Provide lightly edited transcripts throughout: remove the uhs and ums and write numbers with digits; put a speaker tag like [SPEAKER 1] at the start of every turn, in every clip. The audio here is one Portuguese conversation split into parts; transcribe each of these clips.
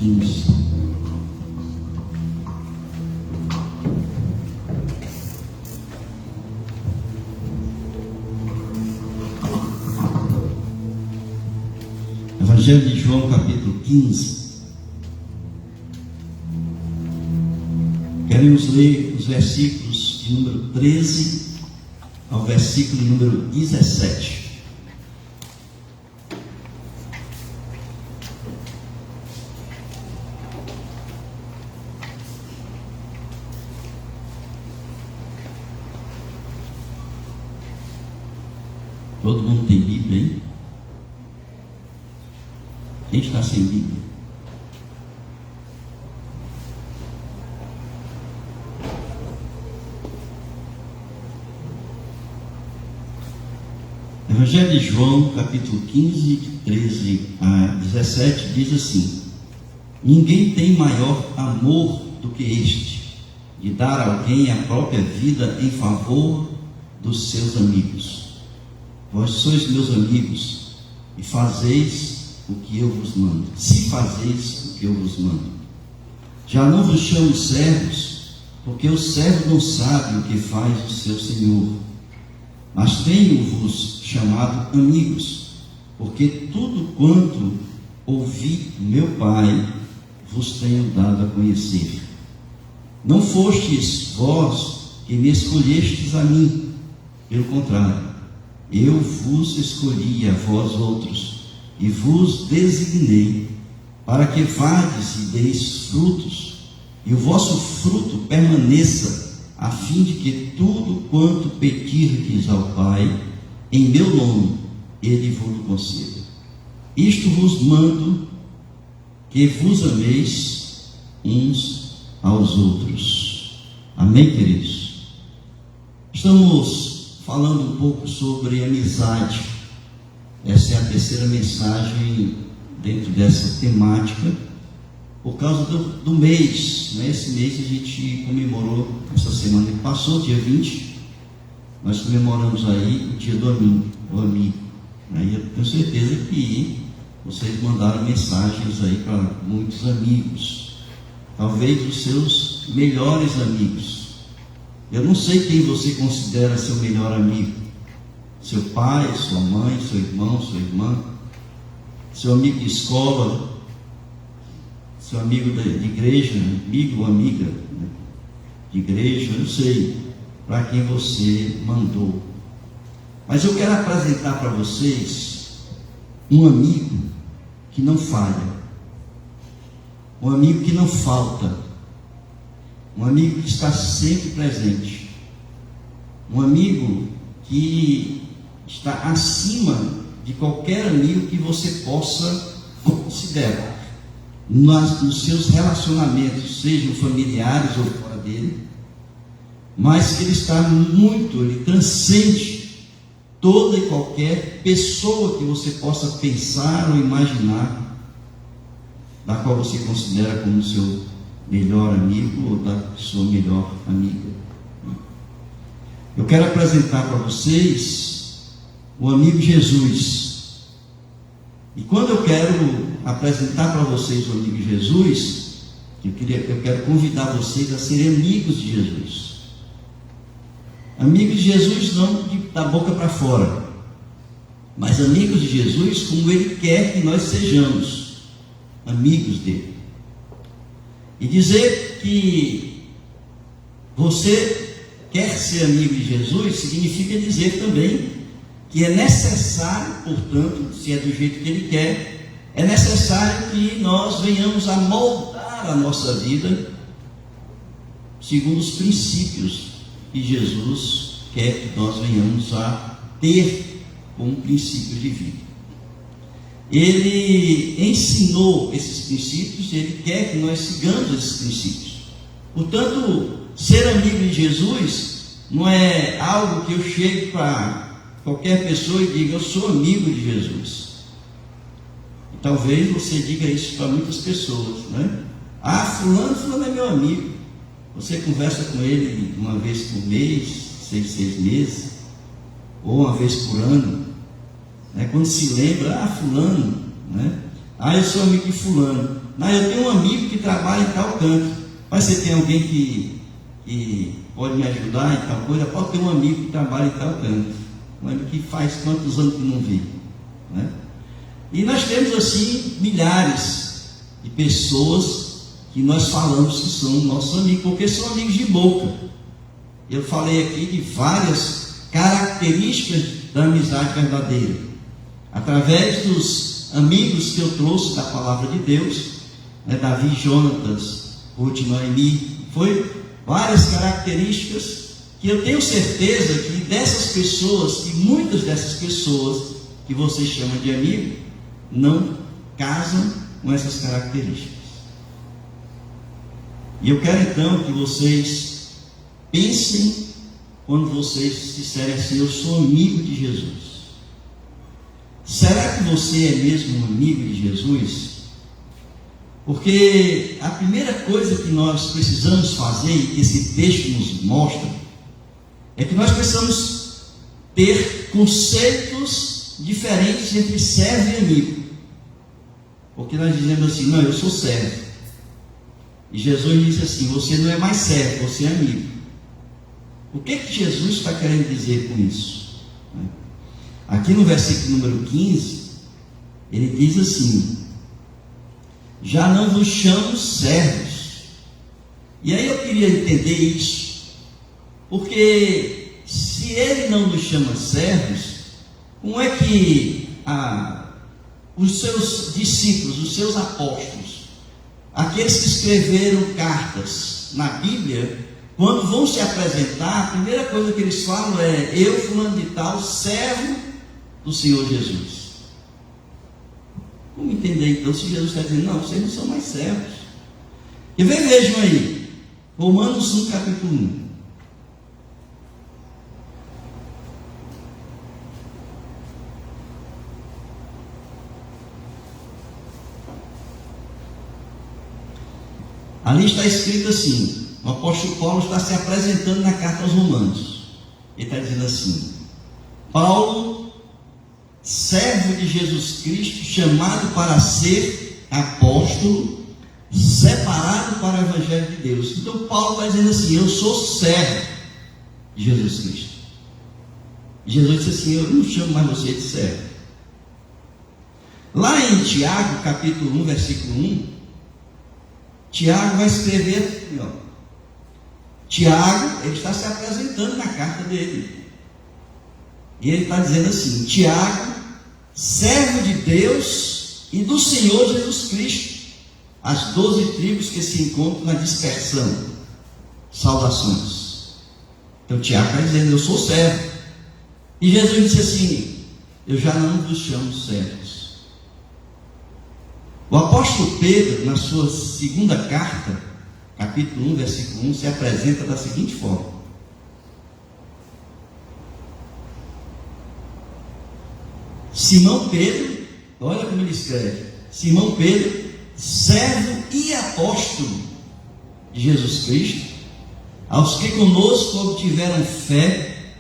[SPEAKER 1] 15. Evangelho de João, capítulo 15. Queremos ler os versículos de número 13 ao versículo número 17. Todo mundo tem Bíblia aí? Quem está sem Bíblia? Evangelho de João, capítulo 15, de 13 a 17, diz assim: ninguém tem maior amor do que este, de dar a alguém a própria vida em favor dos seus amigos. Vós sois meus amigos, e fazeis o que eu vos mando. Se fazeis o que eu vos mando. Já não vos chamo servos, porque o servo não sabe o que faz o seu senhor. Mas tenho-vos chamado amigos, porque tudo quanto ouvi meu Pai vos tenho dado a conhecer. Não fostes vós que me escolhestes a mim, pelo contrário, eu vos escolhi a vós outros, e vos designei, para que vades e deis frutos, e o vosso fruto permaneça, a fim de que tudo quanto pedirdes ao Pai, em meu nome, Ele vos conceda. Isto vos mando, que vos ameis uns aos outros. Amém, queridos? Estamos falando um pouco sobre amizade. Essa é a terceira mensagem dentro dessa temática, por causa do mês, né? Esse mês a gente comemorou, essa semana que passou, dia 20, nós comemoramos aí o dia do amigo. Aí eu tenho certeza que vocês mandaram mensagens aí para muitos amigos, talvez os seus melhores amigos. Eu não sei quem você considera seu melhor amigo: seu pai, sua mãe, seu irmão, sua irmã, seu amigo de escola, seu amigo de igreja, amigo ou amiga de igreja. Eu não sei para quem você mandou, mas eu quero apresentar para vocês um amigo que não falha, um amigo que não falta, um amigo que está sempre presente, um amigo que está acima de qualquer amigo que você possa considerar nos seus relacionamentos, sejam familiares ou fora dele, mas que ele está muito, ele transcende toda e qualquer pessoa que você possa pensar ou imaginar, da qual você considera como seu melhor amigo ou da sua melhor amiga. Eu quero apresentar para vocês o amigo Jesus. E quando eu quero apresentar para vocês o amigo Jesus, eu quero convidar vocês a serem amigos de Jesus. Amigos de Jesus não da boca para fora, mas amigos de Jesus como Ele quer que nós sejamos amigos dele. E dizer que você quer ser amigo de Jesus significa dizer também que é necessário, portanto, se é do jeito que Ele quer, é necessário que nós venhamos a moldar a nossa vida segundo os princípios que Jesus quer que nós venhamos a ter como princípio de vida. Ele ensinou esses princípios, Ele quer que nós sigamos esses princípios. Portanto, ser amigo de Jesus não é algo que eu chegue para qualquer pessoa e diga: eu sou amigo de Jesus. E talvez você diga isso para muitas pessoas, né? Fulano é meu amigo. Você conversa com ele uma vez por mês, 6 meses, ou uma vez por ano, né? Quando se lembra, fulano, né? Ah, eu sou amigo de fulano. Não, eu tenho um amigo que trabalha em tal canto. Mas você tem alguém que pode me ajudar em tal coisa? Pode ter um amigo que trabalha em tal canto. Um amigo que faz quantos anos que não vê, né? E nós temos assim milhares de pessoas que nós falamos que são nossos amigos, porque são amigos de boca. Eu falei aqui de várias características da amizade verdadeira, através dos amigos que eu trouxe da palavra de Deus, né? Davi, Jonatas, Ruth, Noemi, foi várias características que eu tenho certeza que dessas pessoas, que muitas dessas pessoas que você chama de amigo, não casam com essas características. E eu quero então que vocês pensem quando vocês disserem assim: eu sou amigo de Jesus. Será que você é mesmo um amigo de Jesus? Porque a primeira coisa que nós precisamos fazer, e que esse texto nos mostra, é que nós precisamos ter conceitos diferentes entre servo e amigo. Porque nós dizemos assim: não, eu sou servo. E Jesus disse assim: você não é mais servo, você é amigo. O que Jesus está querendo dizer com isso? Aqui no versículo número 15, ele diz assim: já não vos chamo servos. E aí eu queria entender isso, porque se ele não nos chama servos, como é que os seus discípulos, os seus apóstolos, aqueles que escreveram cartas na Bíblia, quando vão se apresentar, a primeira coisa que eles falam é: eu, fulano de tal, servo do Senhor Jesus. Vamos entender então se Jesus está dizendo: não, vocês não são mais servos. E vejam aí, Romanos 1, capítulo 1. Ali está escrito assim: o apóstolo Paulo está se apresentando na carta aos Romanos. Ele está dizendo assim: Paulo, servo de Jesus Cristo, chamado para ser apóstolo, separado para o Evangelho de Deus. Então Paulo está dizendo assim: eu sou servo de Jesus Cristo. E Jesus disse assim: eu não chamo mais você de servo. Lá em Tiago, capítulo 1, versículo 1, Tiago vai escrever assim, ó. Tiago, ele está se apresentando na carta dele. E ele está dizendo assim: Tiago, servo de Deus e do Senhor Jesus Cristo, as 12 tribos que se encontram na dispersão, saudações. Então Tiago está dizendo: eu sou servo. E Jesus disse assim: eu já não vos chamo servos. O apóstolo Pedro, na sua segunda carta, capítulo 1, versículo 1, se apresenta da seguinte forma: Simão Pedro, olha como ele escreve: Simão Pedro, servo e apóstolo de Jesus Cristo, aos que conosco obtiveram fé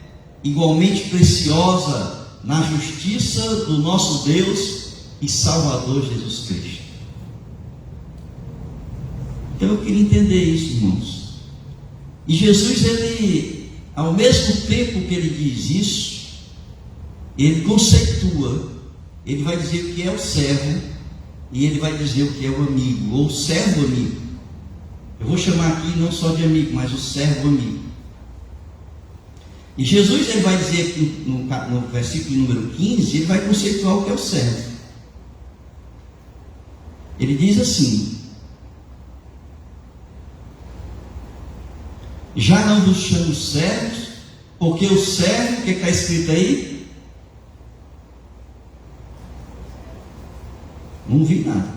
[SPEAKER 1] igualmente preciosa na justiça do nosso Deus e Salvador Jesus Cristo. Então eu queria entender isso, irmãos. E Jesus, ele, ao mesmo tempo que ele diz isso, ele conceitua, ele vai dizer o que é o servo e ele vai dizer o que é o amigo, ou servo amigo. Eu vou chamar aqui não só de amigo, mas o servo amigo. E Jesus, ele vai dizer aqui no versículo número 15, ele vai conceituar o que é o servo. Ele diz assim: já não vos chamo servos, porque o servo, o que está escrito aí? Não vi nada.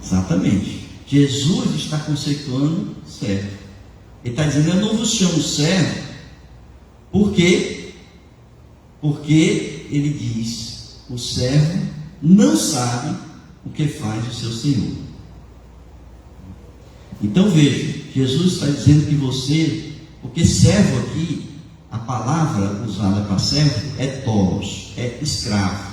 [SPEAKER 1] Exatamente. Jesus está conceituando servo. Ele está dizendo: eu não vos chamo servo, por quê? Porque ele diz: o servo não sabe o que faz o seu Senhor. Então veja, Jesus está dizendo que você, porque servo aqui a palavra usada para servo é tolos, é escravo.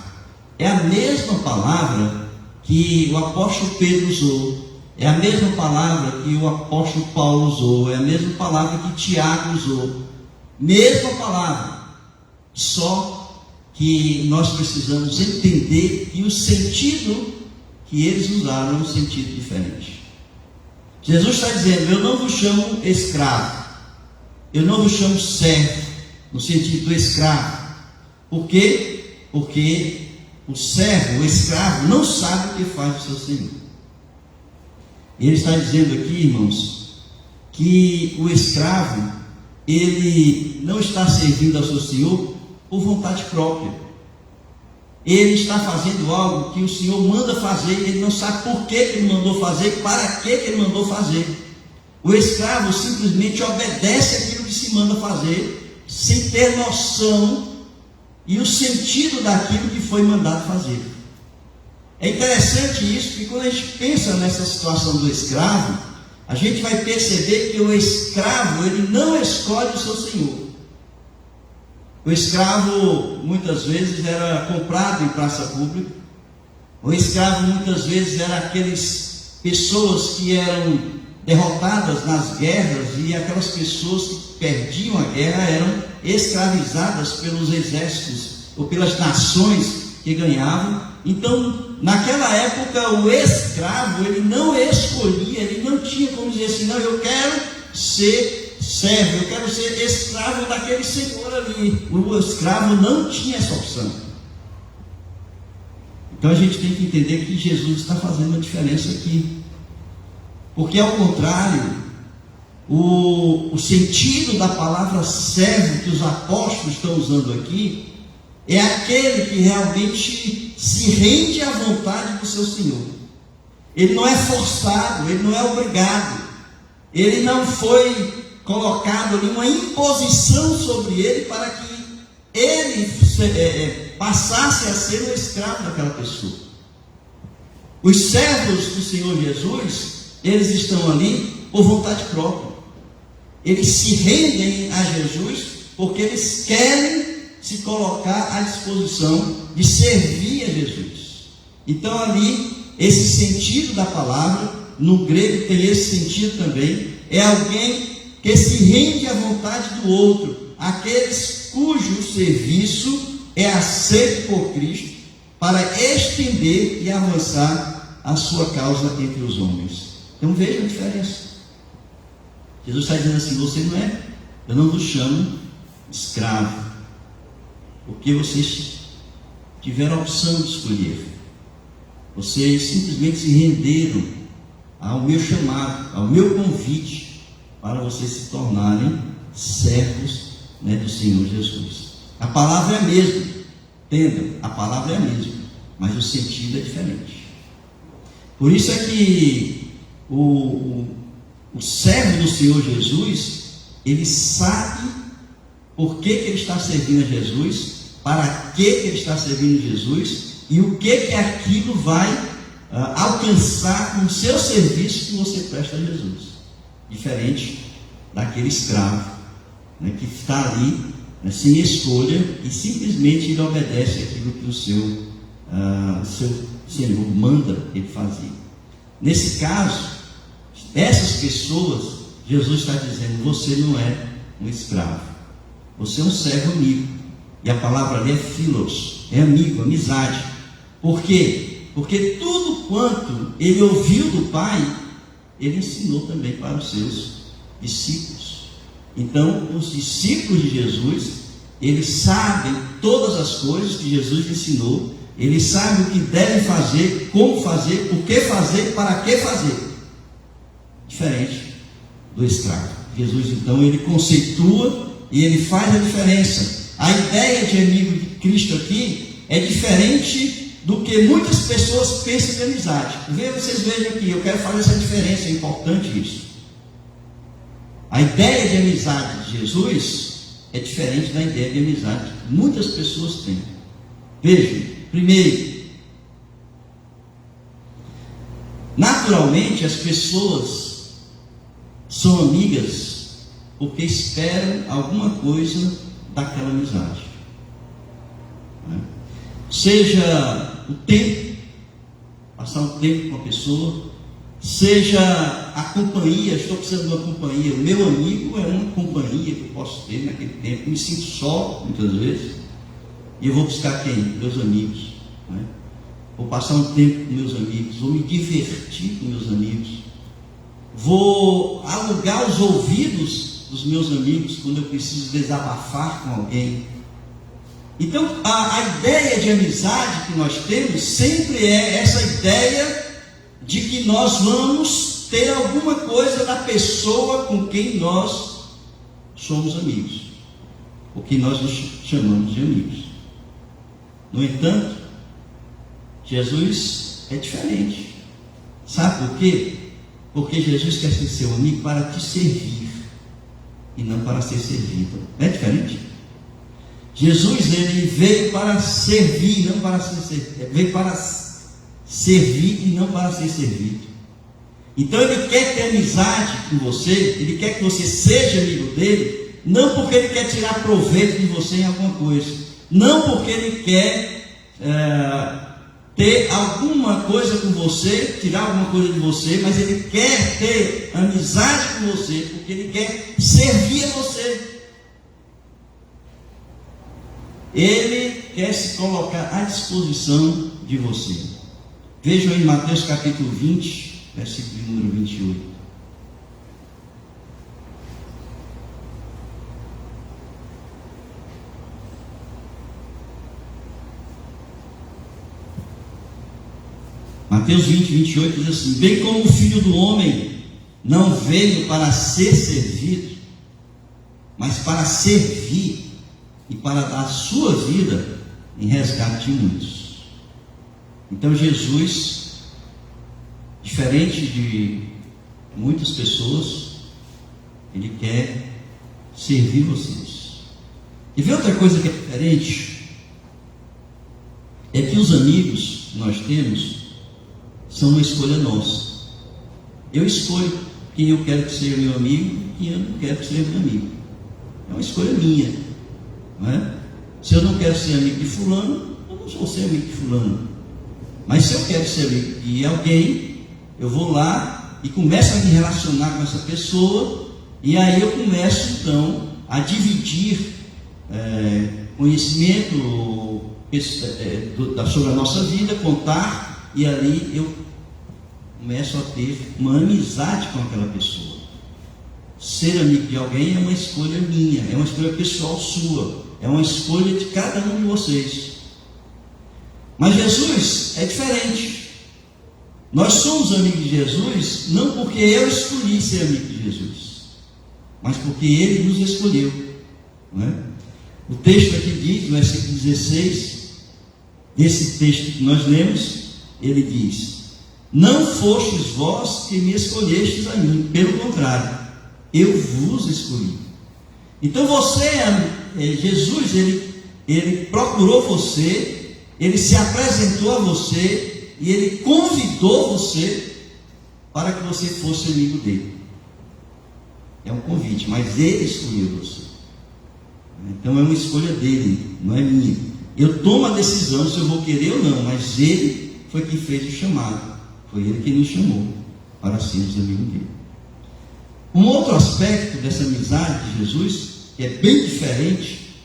[SPEAKER 1] É a mesma palavra que o apóstolo Pedro usou, é a mesma palavra que o apóstolo Paulo usou, é a mesma palavra que Tiago usou, mesma palavra, só que nós precisamos entender que o sentido que eles usaram é um sentido diferente. Jesus está dizendo: eu não vos chamo escravo, eu não vos chamo servo, no sentido do escravo. Por quê? Porque o servo, o escravo, não sabe o que faz o seu senhor. Ele está dizendo aqui, irmãos, que o escravo, ele não está servindo ao seu senhor por vontade própria. Ele está fazendo algo que o senhor manda fazer, e ele não sabe por que ele mandou fazer, para que ele mandou fazer. O escravo simplesmente obedece aquilo que se manda fazer, sem ter noção e o sentido daquilo que foi mandado fazer. É interessante isso, porque quando a gente pensa nessa situação do escravo, a gente vai perceber que o escravo, ele não escolhe o seu senhor. O escravo muitas vezes era comprado em praça pública. O escravo muitas vezes era aquelas pessoas que eram derrotadas nas guerras, e aquelas pessoas que perdiam a guerra eram escravizadas pelos exércitos ou pelas nações que ganhavam. Então, naquela época, o escravo, ele não escolhia, ele não tinha como dizer assim: não, eu quero ser servo, eu quero ser escravo daquele senhor ali. O escravo não tinha essa opção. Então a gente tem que entender que Jesus está fazendo uma diferença aqui, porque ao contrário, o sentido da palavra servo que os apóstolos estão usando aqui é aquele que realmente se rende à vontade do seu senhor. Ele não é forçado, ele não é obrigado, ele não foi colocado ali uma imposição sobre ele para que ele passasse a ser o escravo daquela pessoa. Os servos do Senhor Jesus, eles estão ali por vontade própria. Eles se rendem a Jesus porque eles querem se colocar à disposição de servir a Jesus. Então ali, esse sentido da palavra, no grego tem esse sentido também, é alguém que se rende à vontade do outro, aqueles cujo serviço é aceito por Cristo para estender e avançar a sua causa entre os homens. Então veja a diferença. Jesus está dizendo assim: você não é, eu não vos chamo escravo, porque vocês tiveram a opção de escolher. Vocês simplesmente se renderam ao meu chamado, ao meu convite, para vocês se tornarem servos, do Senhor Jesus. A palavra é a mesma, entendam, a palavra é a mesma, mas o sentido é diferente. Por isso é que o servo do Senhor Jesus, ele sabe por que ele está servindo a Jesus, para que ele está servindo a Jesus, e o que aquilo vai alcançar com o seu serviço que você presta a Jesus. Diferente daquele escravo, que está ali, sem escolha, e simplesmente ele obedece aquilo que o seu Senhor manda ele fazer. Nesse caso, essas pessoas, Jesus está dizendo: você não é um escravo, você é um servo amigo. E a palavra ali é philos, é amigo, amizade. Por quê? Porque tudo quanto ele ouviu do Pai, ele ensinou também para os seus discípulos. Então, os discípulos de Jesus, eles sabem todas as coisas que Jesus ensinou, eles sabem o que devem fazer, como fazer, o que fazer, para que fazer. Diferente do escravo. Jesus, então, ele conceitua e ele faz a diferença. A ideia de amigo de Cristo aqui é diferente do que muitas pessoas pensam de amizade. Vocês vejam aqui, eu quero fazer essa diferença, é importante isso. A ideia de amizade de Jesus é diferente da ideia de amizade que muitas pessoas têm. Vejam, primeiro, naturalmente as pessoas são amigas porque esperam alguma coisa daquela amizade. Seja o tempo, passar um tempo com a pessoa, seja a companhia. Estou precisando de uma companhia. O meu amigo é uma companhia que eu posso ter naquele tempo. Eu me sinto só, muitas vezes, e eu vou buscar quem? Meus amigos. Vou passar um tempo com meus amigos, vou me divertir com meus amigos, vou alugar os ouvidos dos meus amigos quando eu preciso desabafar com alguém. Então, a ideia de amizade que nós temos sempre é essa ideia de que nós vamos ter alguma coisa da pessoa com quem nós somos amigos, o que nós nos chamamos de amigos. No entanto, Jesus é diferente. Sabe por quê? Porque Jesus quer ser seu amigo para te servir e não para ser servido. É diferente? Jesus, ele veio para servir, não para ser servido. Veio para servir e não para ser servido. Então ele quer ter amizade com você, ele quer que você seja amigo dele, não porque ele quer tirar proveito de você em alguma coisa, não porque ele quer ter alguma coisa com você, tirar alguma coisa de você, mas ele quer ter amizade com você, porque ele quer servir a você. Ele quer se colocar à disposição de você. Vejam em Mateus capítulo 20, versículo número 28. Mateus 20, 28 diz assim: bem como o Filho do Homem não veio para ser servido, mas para servir e para dar a sua vida em resgate de muitos. Então Jesus, diferente de muitas pessoas, ele quer servir vocês. E vê outra coisa que é diferente, é que os amigos que nós temos são uma escolha nossa. Eu escolho quem eu quero que seja meu amigo e quem eu não quero que seja meu amigo. É uma escolha minha, não é? Se eu não quero ser amigo de fulano, eu não vou ser amigo de fulano. Mas se eu quero ser amigo de alguém, eu vou lá e começo a me relacionar com essa pessoa, e aí eu começo então a dividir conhecimento sobre a nossa vida, contar, e ali eu começo a ter uma amizade com aquela pessoa. Ser amigo de alguém é uma escolha minha, é uma escolha pessoal sua, é uma escolha de cada um de vocês. Mas Jesus é diferente. Nós somos amigos de Jesus não porque eu escolhi ser amigo de Jesus, mas porque Ele nos escolheu, não é? O texto aqui diz, no versículo 16, desse texto que nós lemos, ele diz: não fostes vós que me escolhestes a mim, pelo contrário, eu vos escolhi. Então você, Jesus, ele procurou você, ele se apresentou a você e ele convidou você para que você fosse amigo dele. É um convite, mas ele escolheu você. Então é uma escolha dele, não é minha. Eu tomo a decisão se eu vou querer ou não, mas ele foi quem fez o chamado. Foi ele quem nos chamou para sermos amigos dele. Um outro aspecto dessa amizade de Jesus, que é bem diferente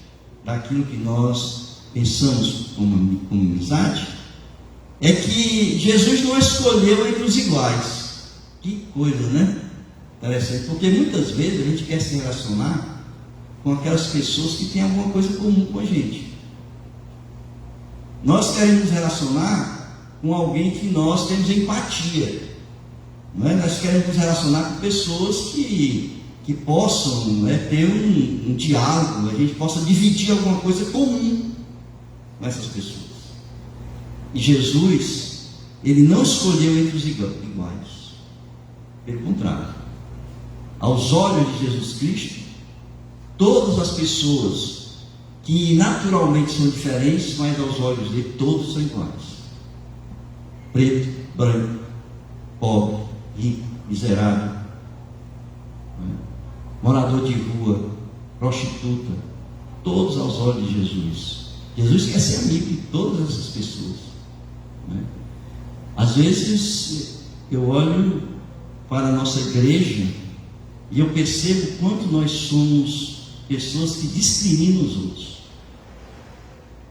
[SPEAKER 1] daquilo que nós pensamos como amizade, é que Jesus não escolheu entre os iguais. Que coisa, né? Interessante, porque muitas vezes a gente quer se relacionar com aquelas pessoas que têm alguma coisa comum com a gente. Nós queremos nos relacionar com alguém que nós temos empatia, não é? Nós queremos nos relacionar com pessoas que possam ter um diálogo, a gente possa dividir alguma coisa comum com essas pessoas. E Jesus, ele não escolheu entre os iguais, pelo contrário, aos olhos de Jesus Cristo, todas as pessoas que naturalmente são diferentes, mas aos olhos dele todos são iguais: preto, branco, pobre, rico, miserável, morador de rua, prostituta, todos aos olhos de Jesus. Jesus quer ser amigo de todas essas pessoas, né? Às vezes eu olho para a nossa igreja e eu percebo quanto nós somos pessoas que discriminam os outros.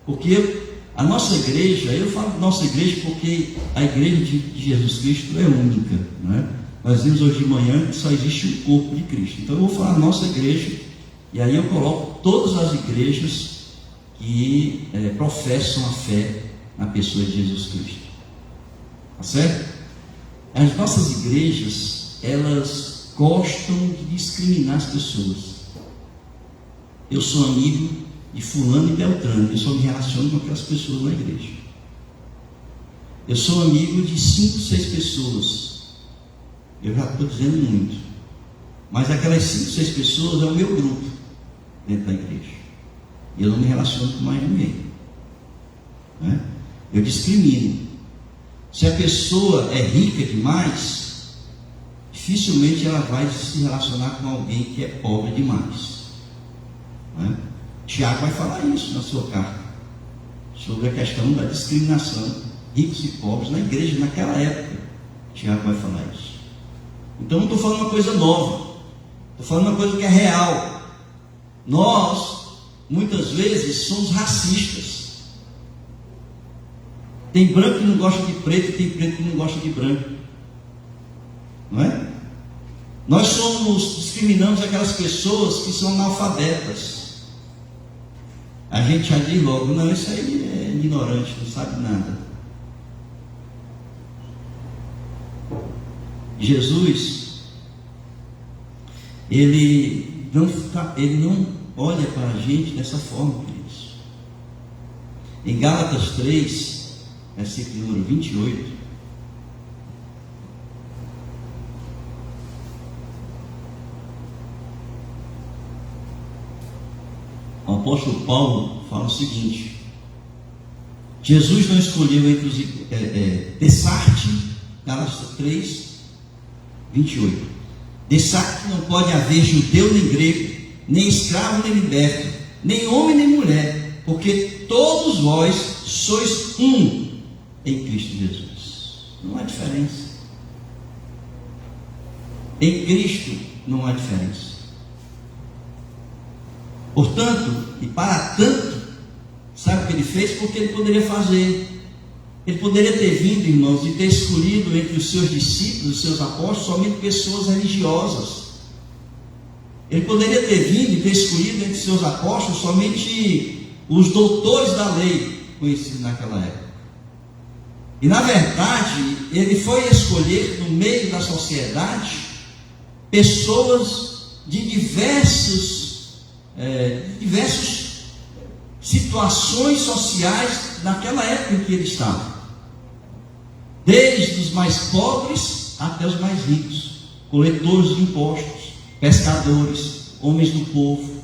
[SPEAKER 1] Porque a nossa igreja, eu falo nossa igreja porque a igreja de Jesus Cristo é única, né? Nós vimos hoje de manhã que só existe um corpo de Cristo. Então eu vou falar nossa igreja, e aí eu coloco todas as igrejas que professam a fé na pessoa de Jesus Cristo. Tá certo? As nossas igrejas, elas gostam de discriminar as pessoas. Eu sou amigo de fulano e beltrano, eu só me relaciono com aquelas pessoas na igreja. Eu sou amigo de 5, 6 pessoas. Eu já estou dizendo muito, mas aquelas 5, 6 pessoas é o meu grupo dentro da igreja. E eu não me relaciono com mais ninguém, né? Eu discrimino. Se a pessoa é rica demais, dificilmente ela vai se relacionar com alguém que é pobre demais, né? Tiago vai falar isso na sua carta, sobre a questão da discriminação, ricos e pobres na igreja naquela época. Tiago vai falar isso. Então não estou falando uma coisa nova, estou falando uma coisa que é real. Nós, muitas vezes, somos racistas. Tem branco que não gosta de preto e tem preto que não gosta de branco, não é? Nós discriminamos aquelas pessoas que são analfabetas. A gente já diz logo, não, isso aí é ignorante, não sabe nada. Jesus, ele não olha para a gente dessa forma, queridos. Em Gálatas 3, versículo número 28, o apóstolo Paulo fala o seguinte: Jesus não escolheu entre os Dessarte, Gálatas 3, 28. Dessarte não pode haver judeu nem grego, nem escravo nem liberto, nem homem nem mulher, porque todos vós sois um em Cristo Jesus. Não há diferença. Em Cristo não há diferença. Portanto, e para tanto, sabe o que ele fez? Porque ele poderia fazer. Ele poderia ter vindo, irmãos, e ter escolhido entre os seus discípulos, os seus apóstolos, somente pessoas religiosas. Ele poderia ter vindo e ter escolhido entre os seus apóstolos somente os doutores da lei conhecidos naquela época. E na verdade, ele foi escolher no meio da sociedade pessoas de diversas situações sociais naquela época em que ele estava, desde os mais pobres até os mais ricos, coletores de impostos, pescadores, homens do povo.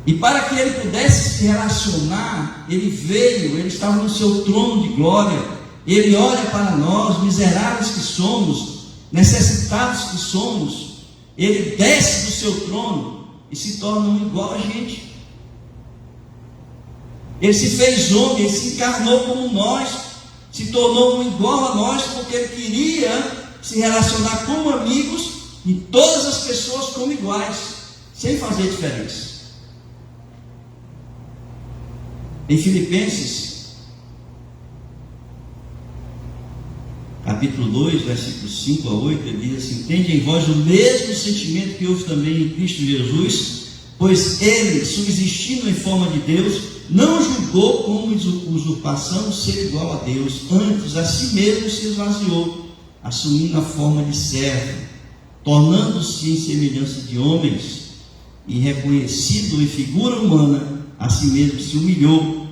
[SPEAKER 1] E para que ele pudesse se relacionar, ele veio, ele estava no seu trono de glória. Ele olha para nós, miseráveis que somos, necessitados que somos. Ele desce do seu trono e se torna um igual a gente. Ele se fez homem, ele se encarnou como nós, se tornou um igual a nós, porque ele queria se relacionar como amigos e todas as pessoas como iguais, sem fazer diferença. Em Filipenses, capítulo 2, versículos 5 a 8, ele diz assim: tende em vós o mesmo sentimento que houve também em Cristo Jesus, pois ele, subsistindo em forma de Deus, não julgou como usurpação ser igual a Deus, antes a si mesmo se esvaziou, assumindo a forma de servo, tornando-se em semelhança de homens, e reconhecido em figura humana, a si mesmo se humilhou,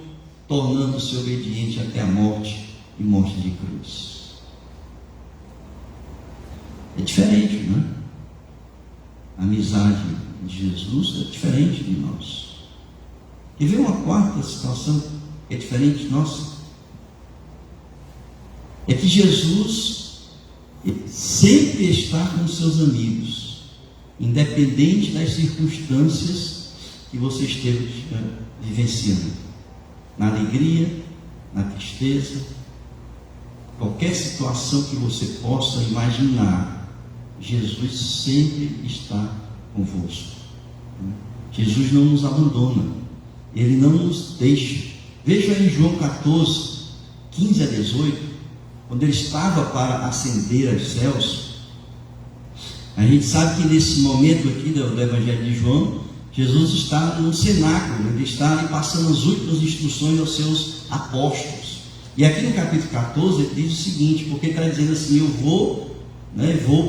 [SPEAKER 1] tornando-se obediente até a morte e morte de cruz. É diferente, não é? A amizade de Jesus é diferente de nós. E vem uma quarta situação que é diferente de nós. É que Jesus sempre está com seus amigos. independente das circunstâncias que você esteja vivenciando, na alegria, na tristeza, qualquer situação que você possa imaginar, Jesus sempre está convosco. Jesus não nos abandona, Ele não nos deixa. Veja em João 14, 15 a 18, quando Ele estava para ascender aos céus. A gente sabe que nesse momento aqui do Evangelho de João, Jesus está no cenáculo, Ele está ali passando as últimas instruções aos seus apóstolos. E aqui no capítulo 14 ele diz o seguinte, porque ele está dizendo assim, eu vou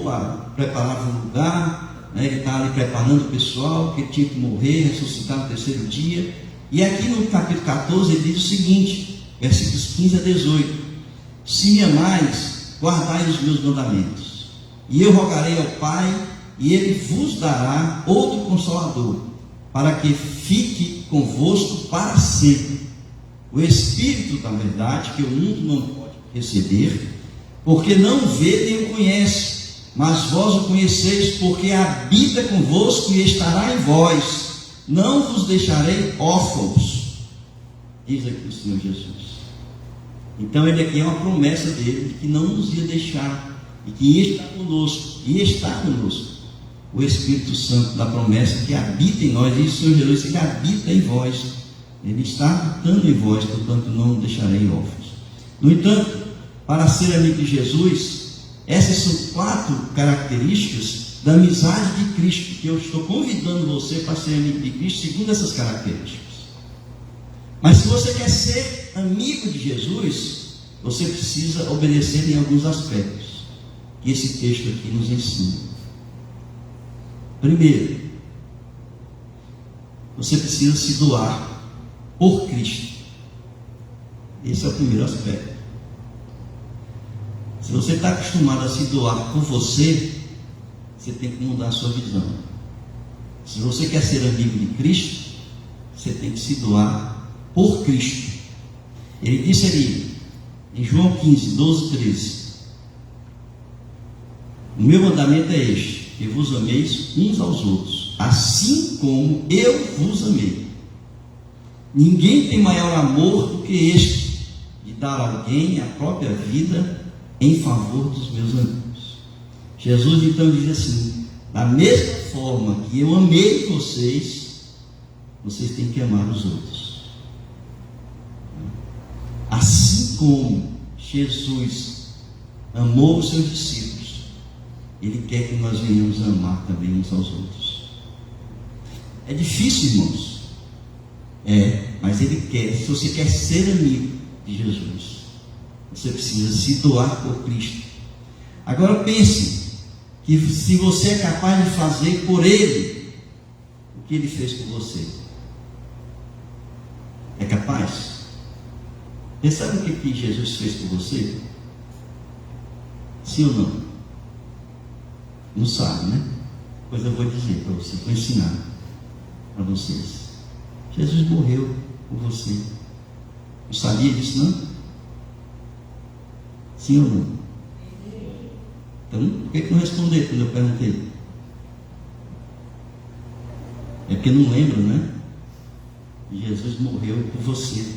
[SPEAKER 1] para preparar um lugar, ele está ali preparando o pessoal, que tinha que morrer, ressuscitar no terceiro dia. E aqui no capítulo 14 ele diz o seguinte, versículos 15 a 18, se me amais, guardai os meus mandamentos, e eu rogarei ao Pai, e Ele vos dará outro Consolador, para que fique convosco para sempre, o Espírito da verdade, que o mundo não pode receber, porque não vê nem o conhece, mas vós o conheceis, porque habita convosco e estará em vós, não vos deixarei órfãos, diz aqui o Senhor Jesus. Então ele aqui é uma promessa dele, de que não nos ia deixar, e que ia estar conosco, o Espírito Santo da promessa que habita em nós, diz o Senhor Jesus, que habita em vós, Ele está habitando em vós, portanto não deixarei órfãos. No entanto, para ser amigo de Jesus, essas são 4 características da amizade de Cristo, que eu estou convidando você para ser amigo de Cristo, segundo essas características. Mas se você quer ser amigo de Jesus, você precisa obedecer em alguns aspectos, que esse texto aqui nos ensina. Primeiro, você precisa se doar por Cristo. Esse é o primeiro aspecto. Se você está acostumado a se doar por você, você tem que mudar a sua visão. Se você quer ser amigo de Cristo, você tem que se doar por Cristo. Ele disse ali, em João 15, 12, 13, o meu mandamento é este, que vos ameis uns aos outros, assim como eu vos amei. Ninguém tem maior amor do que este, de dar a alguém a própria vida em favor dos meus amigos. Jesus então diz assim, da mesma forma que eu amei vocês, vocês têm que amar os outros. Assim como Jesus amou os seus discípulos, Ele quer que nós venhamos a amar também uns aos outros. É difícil, irmãos. Mas Ele quer. Se você quer ser amigo de Jesus, você precisa se doar por Cristo. Agora pense, que se você é capaz de fazer por Ele o que Ele fez por você, é capaz? Você sabe o que Jesus fez por você? Sim ou não? Não sabe, né? Pois eu vou dizer para você, vou ensinar para vocês. Jesus morreu por você. Não sabia disso, não? Sim ou não? Então, por que não respondeu quando eu perguntei? É porque não lembro, né? Jesus morreu por você.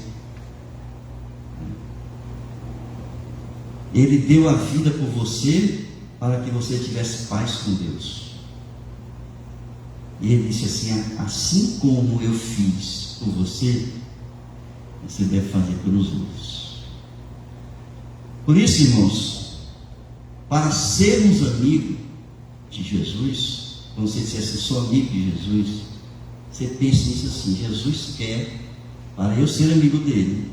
[SPEAKER 1] Ele deu a vida por você para que você tivesse paz com Deus. E Ele disse assim, assim como eu fiz por você, você deve fazer pelos outros. Por isso, irmãos, para sermos amigos de Jesus, quando você disser assim, sou amigo de Jesus, você pense nisso assim, Jesus quer, para eu ser amigo dele,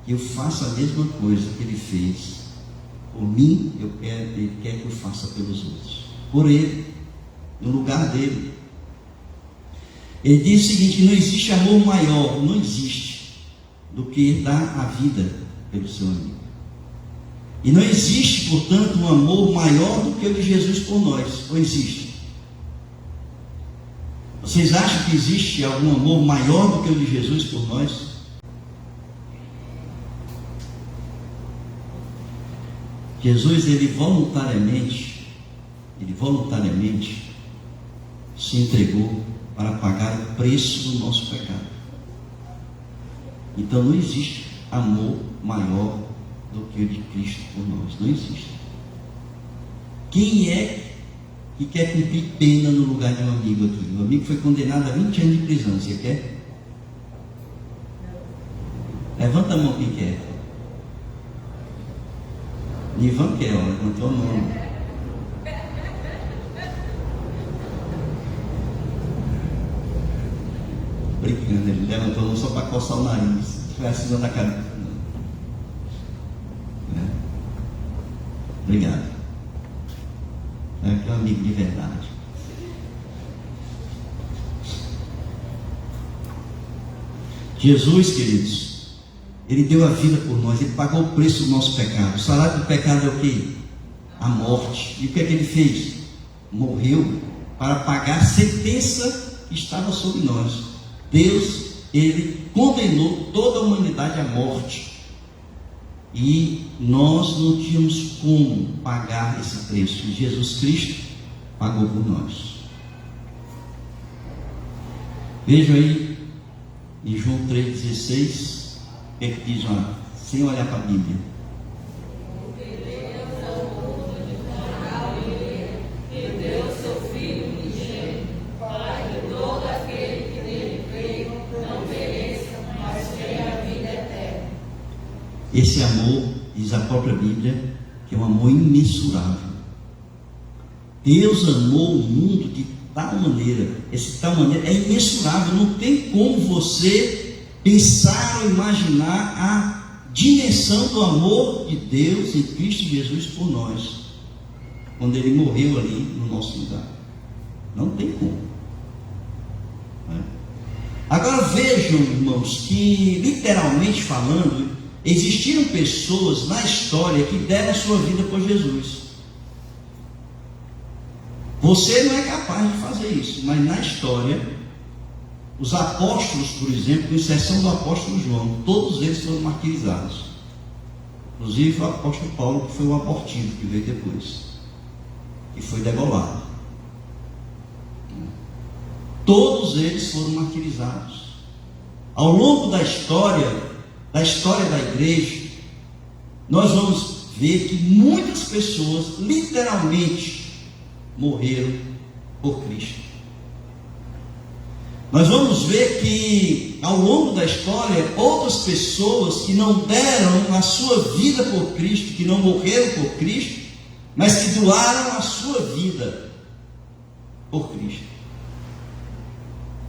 [SPEAKER 1] que eu faça a mesma coisa que ele fez por mim, ele quer que eu faça pelos outros, por ele, no lugar dele. Ele diz o seguinte, não existe amor maior, não existe, do que dar a vida pelo seu amigo. E não existe, portanto, um amor maior do que o de Jesus por nós, ou existe? Vocês acham que existe algum amor maior do que o de Jesus por nós? Jesus, ele voluntariamente se entregou para pagar o preço do nosso pecado. Então não existe amor maior do que o de Cristo por nós. Não existe. Quem é que quer cumprir pena no lugar de um amigo aqui? Um amigo foi condenado a 20 anos de prisão. Você quer? Levanta a mão quem quer. Ivan quer, ó, levantou a mão. Brincando, ele levantou a mão só para coçar o nariz. Foi acima da cabeça. Obrigado. É que é um amigo de verdade. Jesus, queridos, Ele deu a vida por nós, Ele pagou o preço do nosso pecado. O salário do pecado é o quê? A morte. E o que é que Ele fez? Morreu para pagar a sentença que estava sobre nós. Deus, Ele condenou toda a humanidade à morte. E nós não tínhamos como pagar esse preço. E Jesus Cristo pagou por nós. Vejam aí em João 3,16, o que é que diz lá? Sem olhar para a Bíblia. Esse amor, diz a própria Bíblia, que é um amor imensurável. Deus amou o mundo de tal maneira, é imensurável, não tem como você pensar ou imaginar a dimensão do amor de Deus em Cristo Jesus por nós, quando Ele morreu ali no nosso lugar. Não tem como. Agora vejam, irmãos, que literalmente falando, existiram pessoas na história que deram a sua vida por Jesus. Você não é capaz de fazer isso, mas na história, os apóstolos, por exemplo, com exceção do apóstolo João, todos eles foram martirizados. Inclusive o apóstolo Paulo, que foi o abortivo, que veio depois, que foi degolado. Todos eles foram martirizados. Ao longo da história da igreja, nós vamos ver que muitas pessoas literalmente morreram por Cristo. Nós vamos ver que ao longo da história, outras pessoas que não deram a sua vida por Cristo, que não morreram por Cristo, mas que doaram a sua vida por Cristo.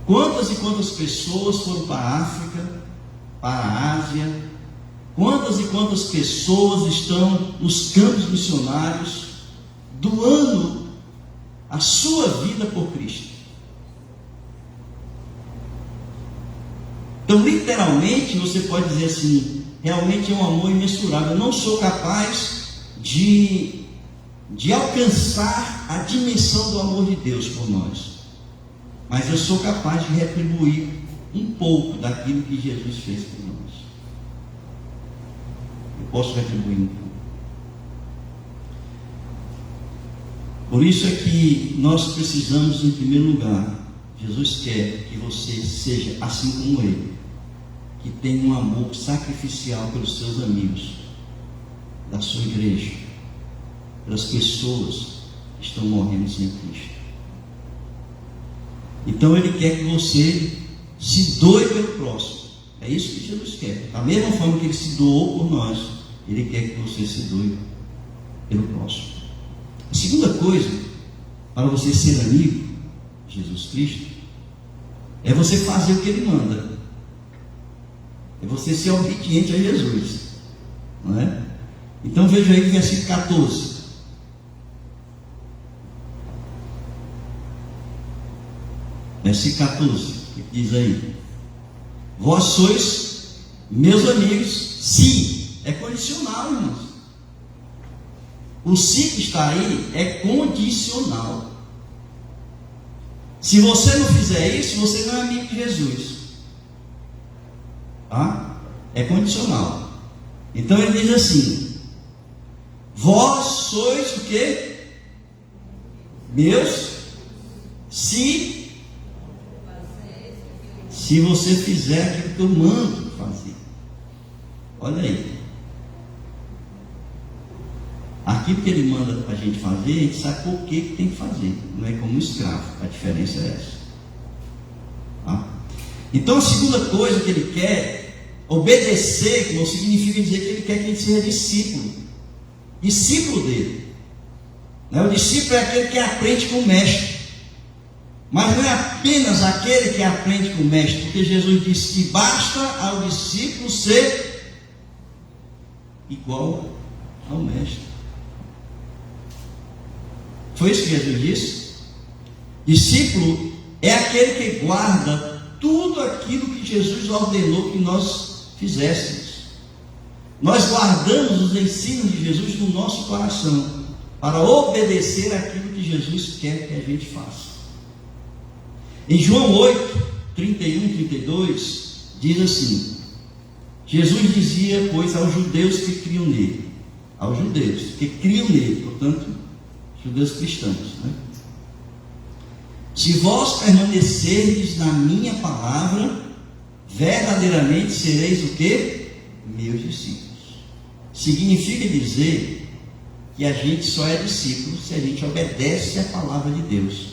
[SPEAKER 1] Quantas e quantas pessoas foram para a África, para a Ásia? Quantas e quantas pessoas estão nos campos missionários doando a sua vida por Cristo? Então, literalmente, você pode dizer assim, realmente é um amor imensurável. Eu não sou capaz de alcançar a dimensão do amor de Deus por nós, mas eu sou capaz de retribuir um pouco daquilo que Jesus fez por nós. Eu posso retribuir um pouco. Por isso é que nós precisamos, em primeiro lugar, Jesus quer que você seja assim como Ele, que tenha um amor sacrificial pelos seus amigos, da sua igreja, pelas pessoas que estão morrendo sem Cristo. Então Ele quer que você se doe pelo próximo. É isso que Jesus quer. Da mesma forma que Ele se doou por nós, Ele quer que você se doe pelo próximo. A segunda coisa, para você ser amigo de Jesus Cristo, é você fazer o que Ele manda. É você ser obediente a Jesus. Não é? Então veja aí o versículo 14. Versículo 14, que diz aí: vós sois meus amigos, se, é condicional, irmãos. O se que está aí é condicional. Se você não fizer isso, você não é amigo de Jesus. Tá? É condicional. Então ele diz assim: vós sois o quê? Meus Se você fizer aquilo que eu mando fazer. Olha aí. Aquilo que ele manda para a gente fazer, a gente sabe por que tem que fazer. Não é como um escravo. A diferença é essa. Tá? Então a segunda coisa que ele quer, obedecer, que não significa dizer que ele quer que a gente seja discípulo. Discípulo dele. O discípulo é aquele que aprende com o mestre. Mas não é apenas aquele que aprende com o mestre, porque Jesus disse que basta ao discípulo ser igual ao mestre. Foi isso que Jesus disse? Discípulo é aquele que guarda tudo aquilo que Jesus ordenou que nós fizéssemos. Nós guardamos os ensinos de Jesus no nosso coração, para obedecer aquilo que Jesus quer que a gente faça. Em João 8, 31, 32, diz assim: Jesus dizia, pois, aos judeus que criam nele, aos judeus que criam nele, portanto, judeus cristãos, né? Se vós permanecerdes na minha palavra, verdadeiramente sereis o quê? Meus discípulos. Significa dizer que a gente só é discípulo se a gente obedece à palavra de Deus.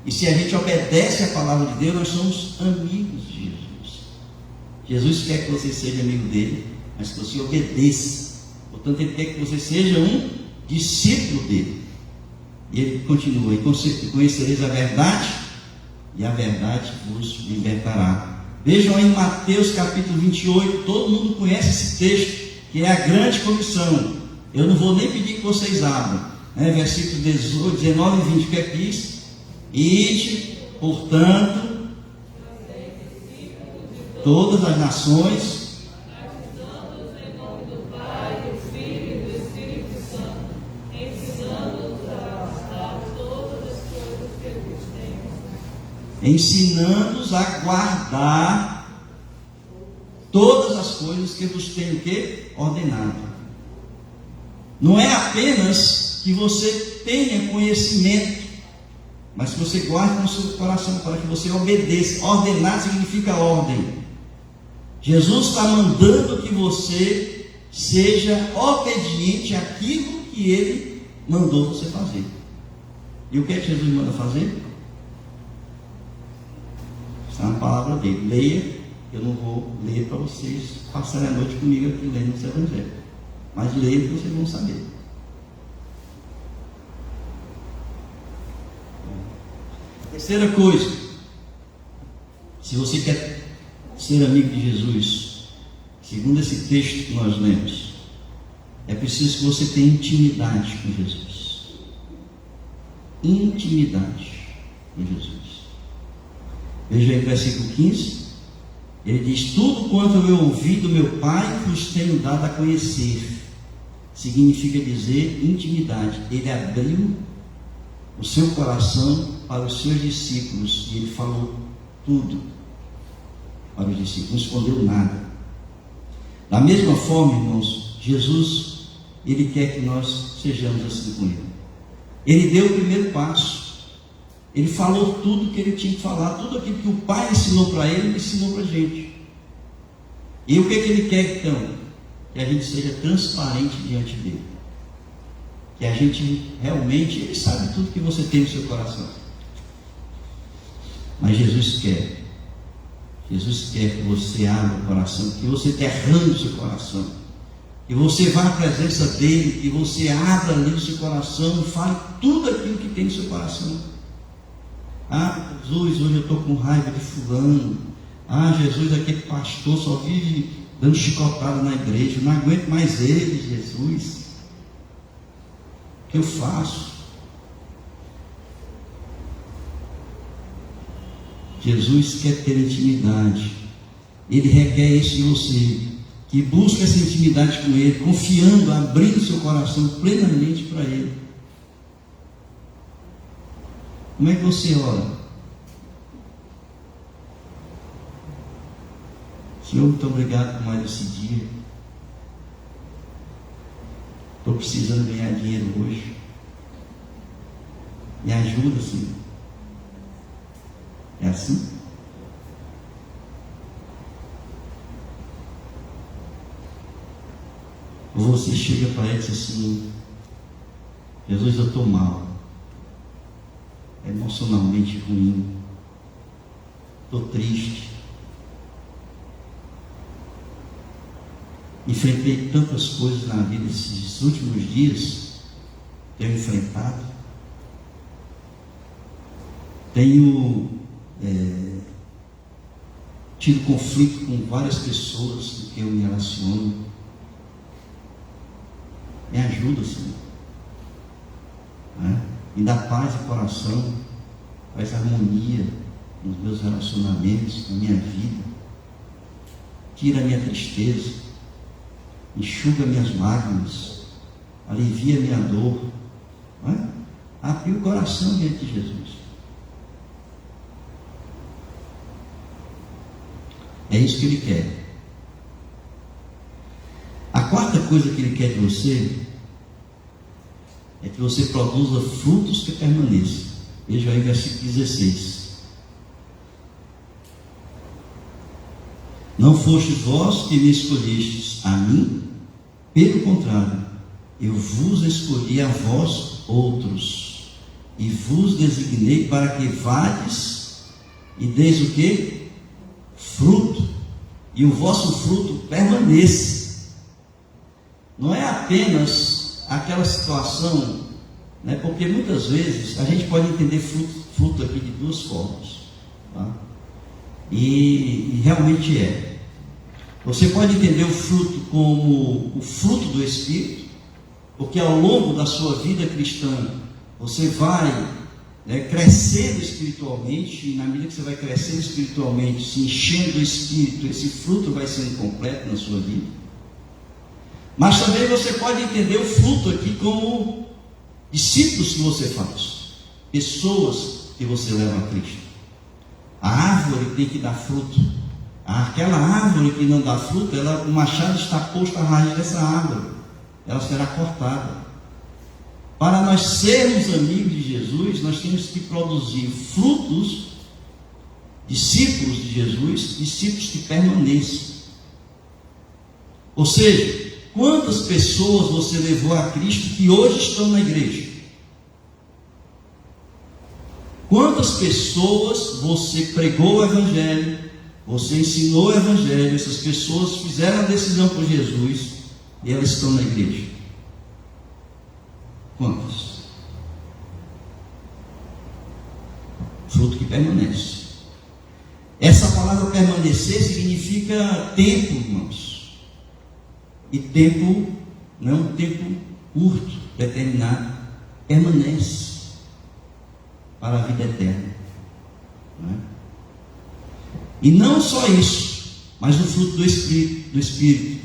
[SPEAKER 1] E se a gente obedece à palavra de Deus, nós somos amigos de Jesus. Jesus quer que você seja amigo dele, mas que você obedeça. Portanto, ele quer que você seja um discípulo dele. E ele continua: e conhecereis a verdade, e a verdade vos libertará. Vejam aí em Mateus capítulo 28, todo mundo conhece esse texto, que é a grande comissão. Eu não vou nem pedir que vocês abram, versículos 18, 19 e 20, o que é que diz? Ide, portanto, todas as nações, ensinando-os a guardar todas as coisas que vos tenho o quê? Ordenado. Não é apenas que você tenha conhecimento, mas que você guarde no seu coração, para que você obedeça. Ordenar significa ordem. Jesus está mandando que você seja obediente àquilo que ele mandou você fazer. E o que é que Jesus manda fazer? Está na palavra dele. Leia. Eu não vou ler para vocês passarem a noite comigo aqui lendo os evangelhos, mas leia que vocês vão saber. Terceira coisa, se você quer ser amigo de Jesus, segundo esse texto que nós lemos, é preciso que você tenha intimidade com Jesus. Intimidade com Jesus. Veja aí o versículo 15. Ele diz: tudo quanto eu ouvi do meu Pai vos tenho dado a conhecer. Significa dizer intimidade. Ele abriu o seu coração para os seus discípulos, e ele falou tudo para os discípulos, não escondeu nada. Da mesma forma, irmãos, Jesus, ele quer que nós sejamos assim com ele. Ele deu o primeiro passo. Ele falou tudo que ele tinha que falar, tudo aquilo que o Pai ensinou para ele, ele ensinou para a gente. E o que ele quer então? Que a gente seja transparente diante dele. Que a gente realmente, ele sabe tudo que você tem no seu coração. Mas Jesus quer que você abra o coração, que você derrame o seu coração, que você vá à presença dele, que você abra ali o seu coração e fale tudo aquilo que tem no seu coração. Ah, Jesus, hoje eu estou com raiva de fulano. Ah, Jesus, aquele pastor só vive dando chicotada na igreja. Eu não aguento mais ele, Jesus. O que eu faço? Jesus quer ter intimidade. Ele requer isso de você, que busque essa intimidade com ele, confiando, abrindo seu coração plenamente para ele. Como é que você ora? Senhor, muito obrigado por mais esse dia. Estou precisando ganhar dinheiro hoje. Me ajuda, Senhor. É assim? Ou você chega para ele e diz assim: Jesus, eu estou mal, emocionalmente ruim, estou triste, enfrentei tantas coisas na vida esses últimos dias, tenho enfrentado, tenho tido conflito com várias pessoas com quem eu me relaciono. Me ajuda, Senhor, me dá paz de coração, faz harmonia nos meus relacionamentos, na minha vida, tira a minha tristeza, enxuga minhas lágrimas, alivia minha dor. Abre o coração diante de Jesus. É isso que Ele quer. A quarta coisa que Ele quer de você é que você produza frutos que permaneçam. Veja aí versículo 16. Não fostes vós que me escolhestes a mim, pelo contrário, eu vos escolhi a vós outros, e vos designei para que vades e deis o quê? Fruto, e o vosso fruto permaneça. Não é apenas aquela situação, porque muitas vezes a gente pode entender fruto aqui de duas formas, tá? E realmente é. Você pode entender o fruto como o fruto do Espírito, porque ao longo da sua vida cristã você vai crescendo espiritualmente, e na medida que você vai crescendo espiritualmente, se enchendo do Espírito, esse fruto vai sendo completo na sua vida. Mas também você pode entender o fruto aqui como discípulos que você faz, pessoas que você leva a Cristo. A árvore tem que dar fruto. Aquela árvore que não dá fruto, o machado está posto à raiz dessa árvore, ela será cortada. Para nós sermos amigos de Jesus, nós temos que produzir frutos, discípulos de Jesus, discípulos que permaneçam. Ou seja, quantas pessoas você levou a Cristo que hoje estão na igreja? Quantas pessoas você pregou o Evangelho, você ensinou o Evangelho, essas pessoas fizeram a decisão por Jesus e elas estão na igreja? Quantas? Fruto que permanece. Essa palavra permanecer significa tempo, irmãos. E tempo não é um tempo curto, determinado, permanece para a vida eterna. E não só isso, mas o fruto do Espírito.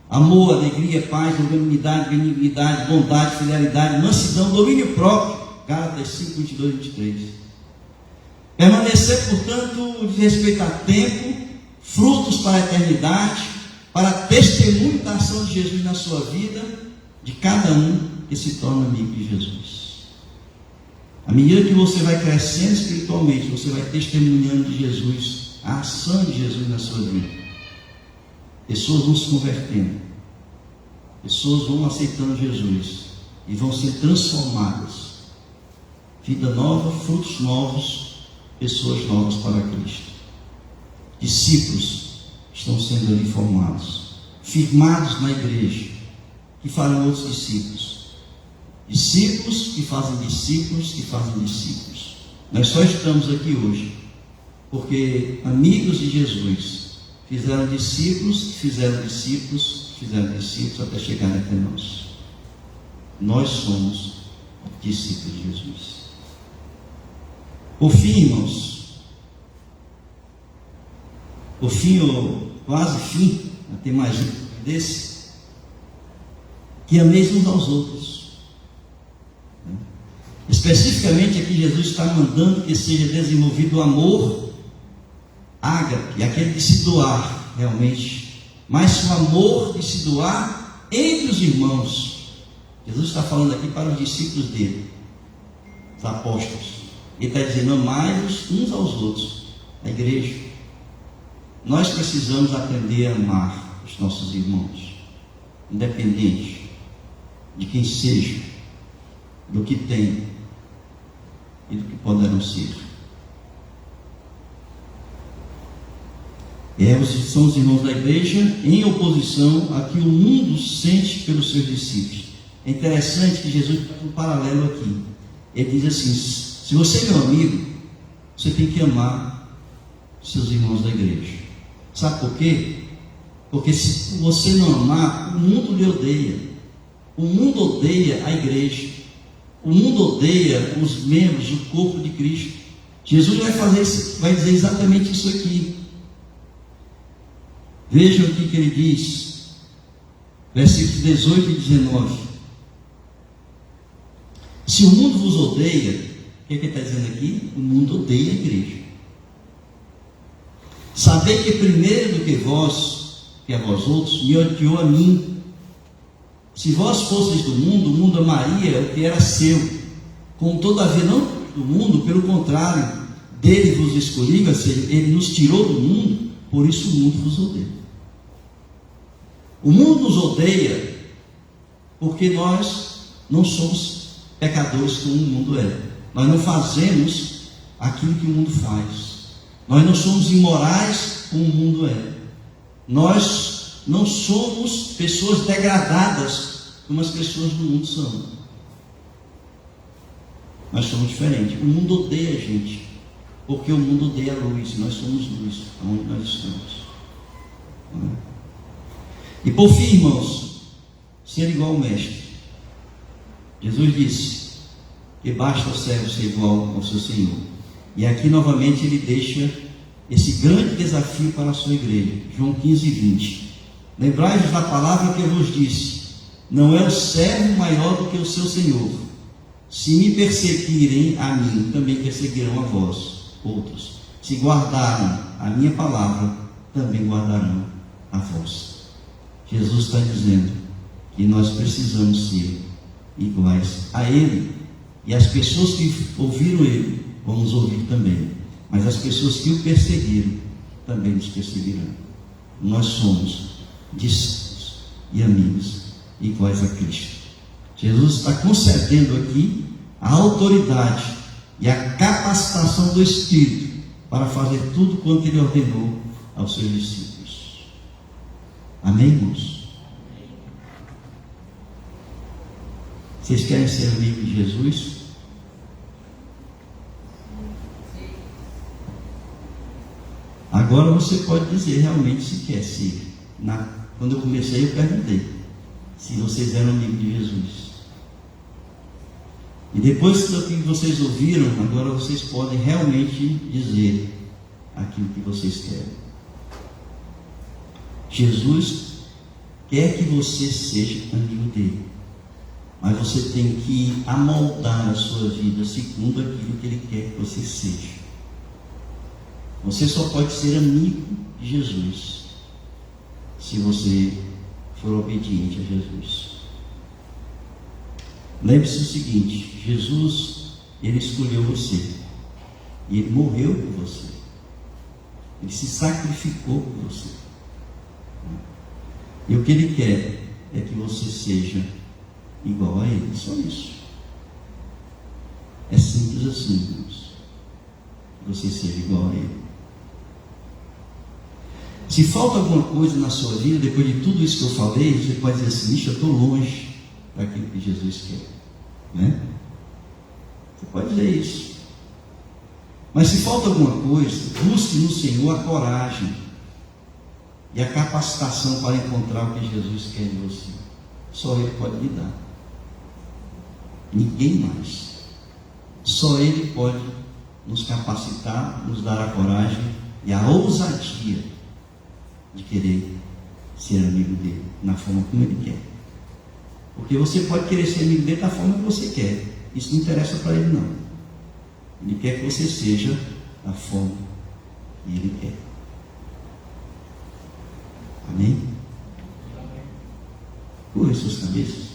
[SPEAKER 1] Amor, alegria, paz, longanimidade, benignidade, bondade, fidelidade, mansidão, domínio próprio. Gálatas 5, 22 e 23. Permanecer, portanto, diz respeito a tempo, frutos para a eternidade, para testemunho da ação de Jesus na sua vida, de cada um que se torna amigo de Jesus. À medida que você vai crescendo espiritualmente, você vai testemunhando de Jesus, a ação de Jesus na sua vida. Pessoas vão se convertendo, pessoas vão aceitando Jesus e vão ser transformadas. Vida nova, frutos novos, pessoas novas para Cristo. Discípulos estão sendo ali formados, firmados na igreja, que farão outros discípulos. Discípulos que fazem discípulos que fazem discípulos. Nós só estamos aqui hoje porque amigos de Jesus fizeram discípulos, que fizeram discípulos, que fizeram discípulos até chegar até nós. Nós somos discípulos de Jesus. Por fim, irmãos, por fim, ou quase fim, tem mais um desse, que ameis uns aos outros. Especificamente aqui Jesus está mandando que seja desenvolvido o amor ágape, aquele de se doar realmente, mas o amor de se doar entre os irmãos. Jesus está falando aqui para os discípulos dele, os apóstolos, Ele está dizendo: amai-vos uns aos outros. A igreja. Nós precisamos aprender a amar os nossos irmãos, independente de quem seja, do que tem e do que poderão ser. São os irmãos da igreja em oposição a que o mundo sente pelos seus discípulos. É interessante que Jesus faz um paralelo aqui. Ele diz assim: se você é meu amigo, você tem que amar seus irmãos da igreja. Sabe por quê? Porque se você não amar, o mundo lhe odeia. O mundo odeia a igreja. O mundo odeia os membros do corpo de Cristo. Jesus vai dizer exatamente isso aqui. Vejam o que ele diz, versículos 18 e 19. Se o mundo vos odeia, o que ele está dizendo aqui? O mundo odeia a igreja. Sabei que primeiro do que vós, que a vós outros, me odiou a mim. Se vós fosseis do mundo, o mundo amaria o que era seu. Como todavia não do mundo, pelo contrário, dele vos escolhi, ou seja, ele nos tirou do mundo, por isso o mundo vos odeia. O mundo nos odeia porque nós não somos pecadores como o mundo é. Nós não fazemos aquilo que o mundo faz. Nós não somos imorais como o mundo é. Nós não somos pessoas degradadas como as pessoas do mundo são. Nós somos diferentes. O mundo odeia a gente, porque o mundo odeia a luz. Nós somos luz, onde nós estamos. Não é? E por fim, irmãos, ser igual ao mestre. Jesus disse que basta o servo ser igual ao seu Senhor. E aqui novamente ele deixa esse grande desafio para a sua igreja. João 15, 20. Lembrai-vos da palavra que eu vos disse: não é o servo maior do que o seu Senhor. Se me perseguirem a mim, também perseguirão a vós, outros. Se guardaram a minha palavra, também guardarão a vós. Jesus está dizendo que nós precisamos ser iguais a Ele. E as pessoas que ouviram Ele, vão nos ouvir também. Mas as pessoas que o perseguiram, também nos perseguirão. Nós somos discípulos e amigos iguais a Cristo. Jesus está concedendo aqui a autoridade e a capacitação do Espírito para fazer tudo quanto Ele ordenou aos seus discípulos. Amém, irmãos? Vocês querem ser amigos de Jesus? Agora você pode dizer realmente se quer ser. Quando eu comecei, eu perguntei se vocês eram amigos de Jesus. E depois que vocês ouviram, agora vocês podem realmente dizer aquilo que vocês querem. Jesus quer que você seja amigo dele, mas você tem que amoldar a sua vida segundo aquilo que ele quer que você seja. Você só pode ser amigo de Jesus se você for obediente a Jesus. Lembre-se o seguinte: Jesus, ele escolheu você e ele morreu por você. Ele se sacrificou por você. E o que ele quer é que você seja igual a ele. Só isso. É simples assim, irmãos. Que você seja igual a ele. Se falta alguma coisa na sua vida, depois de tudo isso que eu falei, você pode dizer assim: ixi, eu estou longe daquilo que Jesus quer. Né? Você pode dizer isso. Mas se falta alguma coisa, busque no Senhor a coragem e a capacitação para encontrar o que Jesus quer de você. Só Ele pode lhe dar. Ninguém mais. Só Ele pode nos capacitar, nos dar a coragem e a ousadia de querer ser amigo dele, na forma como Ele quer. Porque você pode querer ser amigo dele da forma que você quer. Isso não interessa para Ele, não. Ele quer que você seja da forma que Ele quer. Amém? Curem suas cabeças.